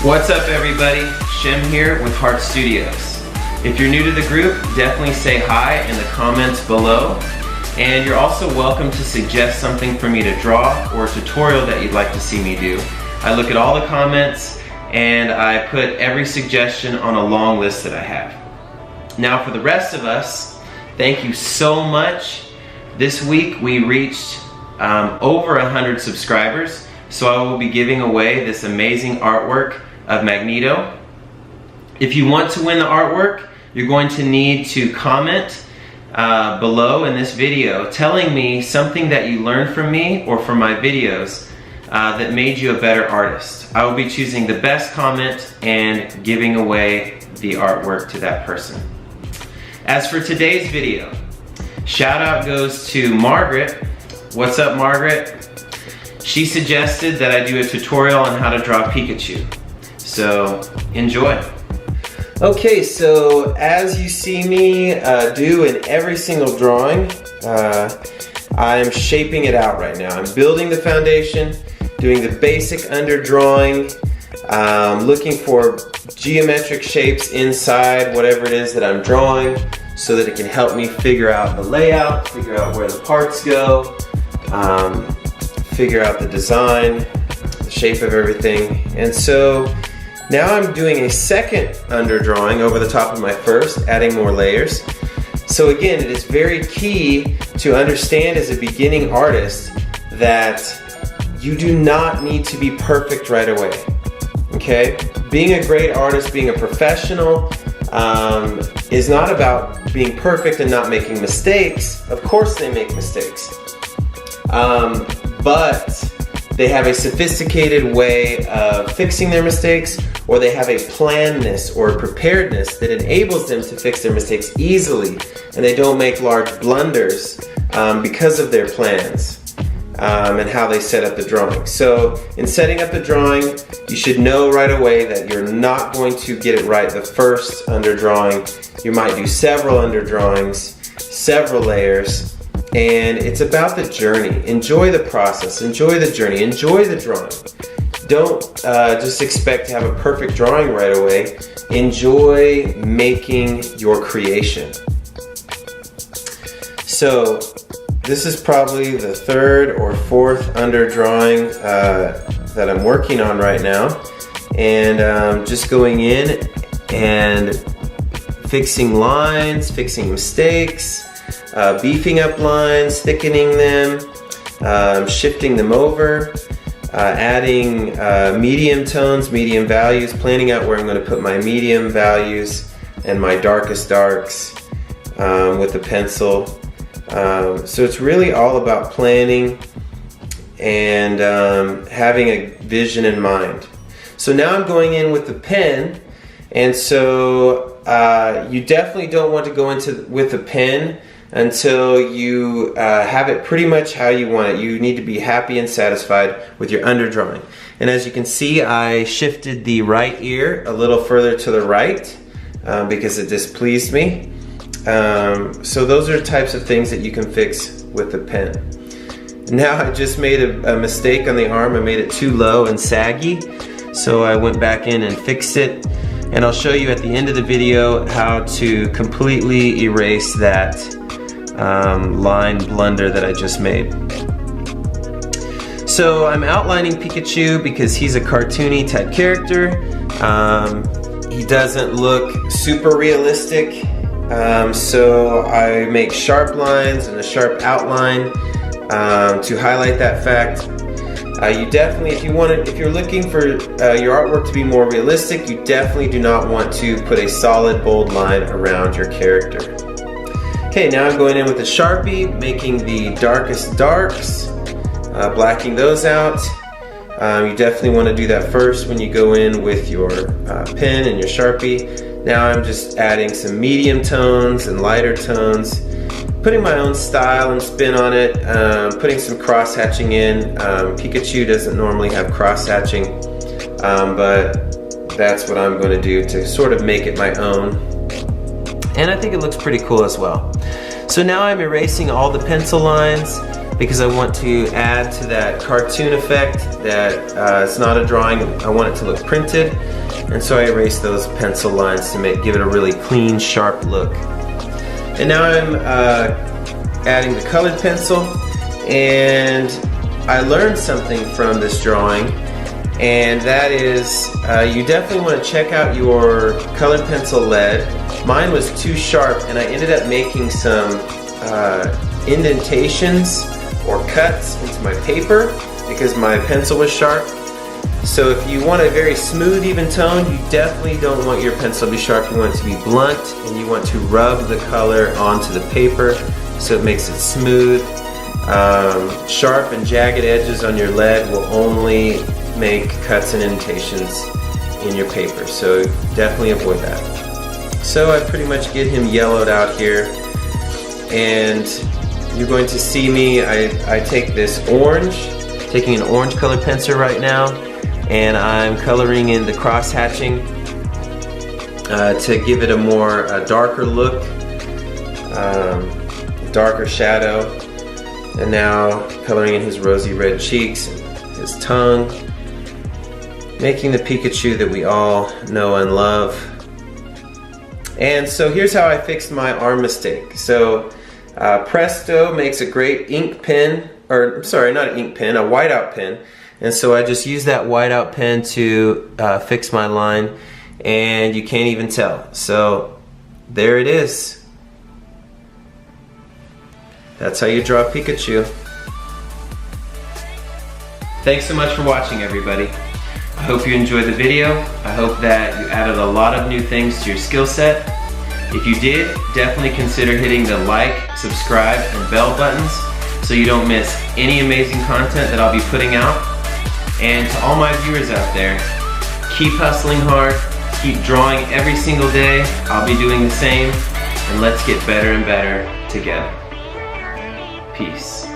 What's up everybody? Shem here with Heart Studios. If you're new to the group, definitely say hi in the comments below. And you're also welcome to suggest something for me to draw or a tutorial that you'd like to see me do. I look at all the comments and I put every suggestion on a long list that I have. Now for the rest of us, thank you so much. This week we reached over 100 subscribers, so I will be giving away this amazing artwork of Magneto. If you want to win the artwork, you're going to need to comment below in this video telling me something that you learned from me or from my videos that made you a better artist. I will be choosing the best comment and giving away the artwork to that person. As for today's video, shout out goes to Margaret. What's up, Margaret? She suggested that I do a tutorial on how to draw Pikachu. So enjoy. Okay, so as you see me do in every single drawing, I'm shaping it out right now. I'm building the foundation, doing the basic underdrawing, looking for geometric shapes inside whatever it is that I'm drawing so that it can help me figure out the layout, figure out where the parts go, figure out the design, the shape of everything. And so now I'm doing a second underdrawing over the top of my first, adding more layers. So again, it is very key to understand as a beginning artist that you do not need to be perfect right away, okay? Being a great artist, being a professional, is not about being perfect and not making mistakes. Of course they make mistakes. But they have a sophisticated way of fixing their mistakes, or they have a plannedness or preparedness that enables them to fix their mistakes easily, and they don't make large blunders because of their plans and how they set up the drawing. So in setting up the drawing, you should know right away that you're not going to get it right the first underdrawing. You might do several underdrawings, several layers, and it's about the journey. Enjoy the process, enjoy the journey, enjoy the drawing. Don't just expect to have a perfect drawing right away. Enjoy making your creation. So this is probably the third or fourth underdrawing that I'm working on right now. And just going in and fixing lines, fixing mistakes, beefing up lines, thickening them, shifting them over, adding medium tones, medium values, planning out where I'm going to put my medium values and my darkest darks with the pencil. So it's really all about planning and having a vision in mind. So now I'm going in with the pen, and so you definitely don't want to go into with the pen until you have it pretty much how you want it. You need to be happy and satisfied with your underdrawing. And as you can see, I shifted the right ear a little further to the right because it displeased me. So those are types of things that you can fix with the pen. Now I just made a mistake on the arm. I made it too low and saggy, so I went back in and fixed it. And I'll show you at the end of the video how to completely erase that line blunder that I just made. So I'm outlining Pikachu because he's a cartoony type character. He doesn't look super realistic, so I make sharp lines and a sharp outline to highlight that fact. You definitely, if you're looking for your artwork to be more realistic, you definitely do not want to put a solid bold line around your character. Okay, now I'm going in with a Sharpie, making the darkest darks, blacking those out. You definitely want to do that first when you go in with your pen and your Sharpie. Now I'm just adding some medium tones and lighter tones, putting my own style and spin on it, putting some cross-hatching in. Pikachu doesn't normally have cross-hatching, but that's what I'm going to do to sort of make it my own. And I think it looks pretty cool as well. So now I'm erasing all the pencil lines, because I want to add to that cartoon effect that it's not a drawing. I want it to look printed, and so I erased those pencil lines to give it a really clean, sharp look. And now I'm adding the colored pencil, and I learned something from this drawing, and that is you definitely want to check out your colored pencil lead. Mine was too sharp, and I ended up making some indentations or cuts into my paper because my pencil was sharp. So if you want a very smooth, even tone, you definitely don't want your pencil to be sharp. You want it to be blunt, and you want to rub the color onto the paper so it makes it smooth. Sharp and jagged edges on your lead will only make cuts and indentations in your paper, so definitely avoid that. So I pretty much get him yellowed out here, and you're going to see me, I take this orange, taking an orange colored pencil right now, and I'm coloring in the cross hatching to give it a more darker look, darker shadow. And now coloring in his rosy red cheeks, his tongue, making the Pikachu that we all know and love. And so here's how I fixed my arm mistake. So Presto makes a great ink pen, or sorry, not an ink pen, a whiteout pen. And so I just use that whiteout pen to fix my line, and you can't even tell. So there it is. That's how you draw Pikachu. Thanks so much for watching, everybody. I hope you enjoyed the video. I hope that you added a lot of new things to your skill set. If you did, definitely consider hitting the like, subscribe, and bell buttons so you don't miss any amazing content that I'll be putting out. And to all my viewers out there, keep hustling hard, keep drawing every single day. I'll be doing the same, and let's get better and better together. Peace.